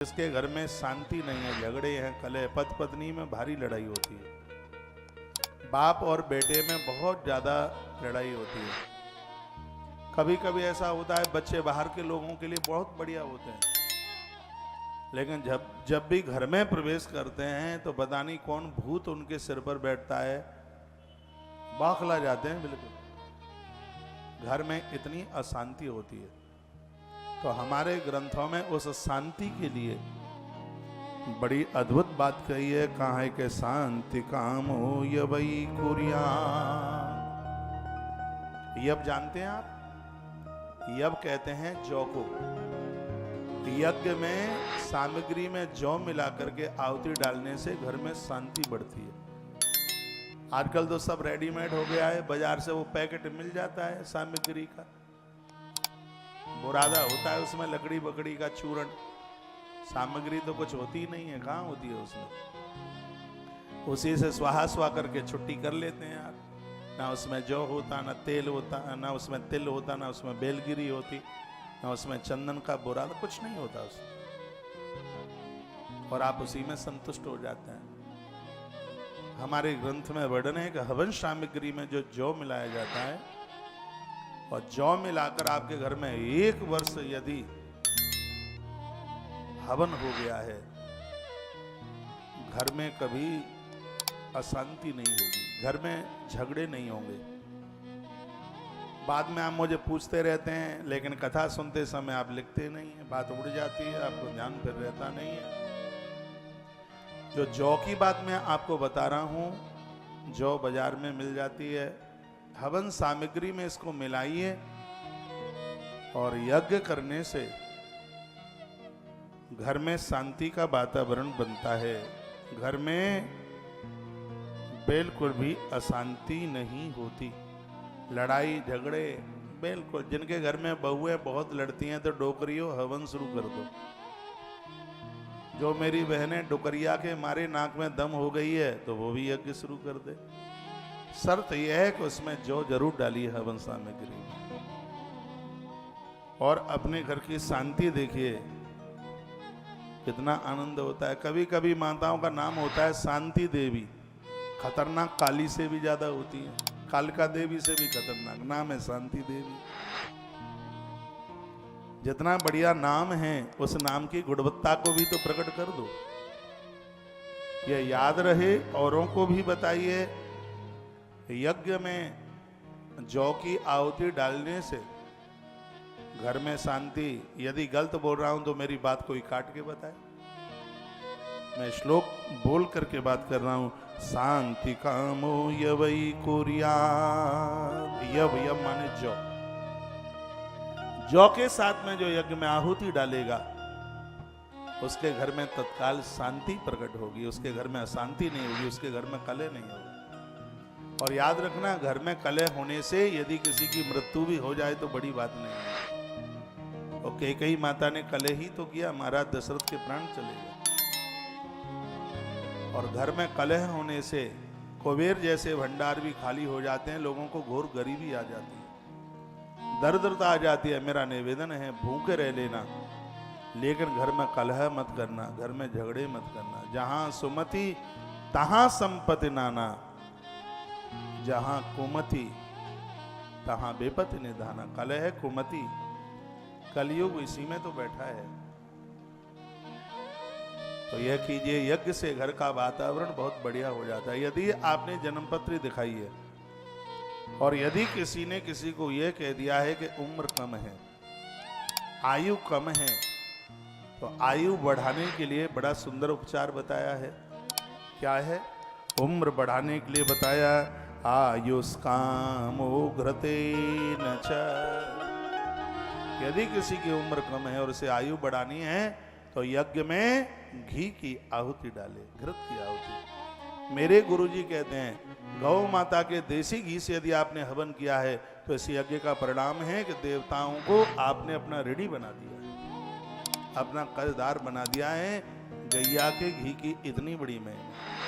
जिसके घर में शांति नहीं है, झगड़े हैं, कलह, पति पत्नी में भारी लड़ाई होती है, बाप और बेटे में बहुत ज्यादा लड़ाई होती है। कभी कभी ऐसा होता है बच्चे बाहर के लोगों के लिए बहुत बढ़िया होते हैं, लेकिन जब भी घर में प्रवेश करते हैं तो पता नहीं कौन भूत उनके सिर पर बैठता है, बौखला जाते हैं। बिल्कुल घर में इतनी अशांति होती है। तो हमारे ग्रंथों में उस शांति के लिए बड़ी अद्भुत बात कही है। कहाँ है कि शांति काम हो यवई कुरिया। यब जानते हैं आप? यब कहते हैं जौ को। यज्ञ में सामग्री में जौ मिला करके आहुति डालने से घर में शांति बढ़ती है। आजकल तो सब रेडीमेड हो गया है, बाजार से वो पैकेट मिल जाता है सामग्री का, बुरादा होता है उसमें लकड़ी बकड़ी का चूर्ण, सामग्री तो कुछ होती ही नहीं है, कहाँ होती है उसमें। उसी से स्वाहा स्वा करके छुट्टी कर लेते हैं यार। ना उसमें जौ होता, ना तेल होता, ना उसमें तिल होता, ना उसमें बेलगिरी होती, ना उसमें चंदन का बुरादा, कुछ नहीं होता उसमें, और आप उसी में संतुष्ट हो जाते हैं। हमारे ग्रंथ में वर्णन है कि हवन सामग्री में जो जौ मिलाया जाता है, और जौ मिलाकर आपके घर में 1 वर्ष यदि हवन हो गया है, घर में कभी अशांति नहीं होगी, घर में झगड़े नहीं होंगे। बाद में आप मुझे पूछते रहते हैं, लेकिन कथा सुनते समय आप लिखते नहीं है, बात उड़ जाती है, आपको ध्यान फिर रहता नहीं है। जो जौ की बात मैं आपको बता रहा हूं, जौ बाजार में मिल जाती है, हवन सामग्री में इसको मिलाइए और यज्ञ करने से घर में शांति का वातावरण बनता है। घर में बिल्कुल भी अशांति नहीं होती, लड़ाई झगड़े बिल्कुल। जिनके घर में बहुएं बहुत लड़ती हैं तो डोकरियों हवन शुरू कर दो। जो मेरी बहनें डोकरिया के मारे नाक में दम हो गई है तो वो भी यज्ञ शुरू कर दे। शर्त यह है कि उसमें जौ जरूर डालिए हवन सामग्री में। और अपने घर की शांति देखिए, कितना आनंद होता है। कभी कभी माताओं का नाम होता है शांति देवी, खतरनाक काली से भी ज्यादा होती है, कालका देवी से भी खतरनाक नाम है शांति देवी। जितना बढ़िया नाम है उस नाम की गुणवत्ता को भी तो प्रकट कर दो। यह याद रहे, औरों को भी बताइए। यज्ञ में जौ की आहुति डालने से घर में शांति। यदि गलत बोल रहा हूं तो मेरी बात कोई काट के बताए। मैं श्लोक बोल करके बात कर रहा हूं। शांति कामो यवई कुरिया। यव यव माने जौ। जौ के साथ में जो यज्ञ में आहुति डालेगा उसके घर में तत्काल शांति प्रकट होगी, उसके घर में अशांति नहीं होगी, उसके घर में कलह नहीं होगी। और याद रखना, घर में कलह होने से यदि किसी की मृत्यु भी हो जाए तो बड़ी बात नहीं है। और कैकेयी माता ने कलह ही तो किया, महाराज दशरथ के प्राण चले गए। और घर में कलह होने से कुबेर जैसे भंडार भी खाली हो जाते हैं, लोगों को घोर गरीबी आ जाती है, दरिद्रता आ जाती है। मेरा निवेदन है, भूखे रह लेना, लेकिन घर में कलह मत करना, घर में झगड़े मत करना। जहां सुमति तहां संपत्ति नाना, जहां कुमति तहां बेपति निधाना। कलह है कुमति, कलयुग इसी में तो बैठा है। तो यह कीजिए, यज्ञ से घर का वातावरण बहुत बढ़िया हो जाता है। यदि आपने जन्मपत्री दिखाई है और यदि किसी ने किसी को यह कह दिया है कि उम्र कम है, आयु कम है, तो आयु बढ़ाने के लिए बड़ा सुंदर उपचार बताया है। क्या है? उम्र बढ़ाने के लिए बताया, आयुष्कामो घृतेन च। यदि किसी की उम्र कम है और उसे आयु बढ़ानी है तो यज्ञ में घी की आहुति डाले, घृत की आहुति। मेरे गुरुजी कहते हैं, गौ माता के देसी घी से यदि आपने हवन किया है तो इस यज्ञ का परिणाम है कि देवताओं को आपने अपना ऋणी बना दिया, अपना कर्जदार बना दिया है। गैया के घी की इतनी बड़ी महिमा।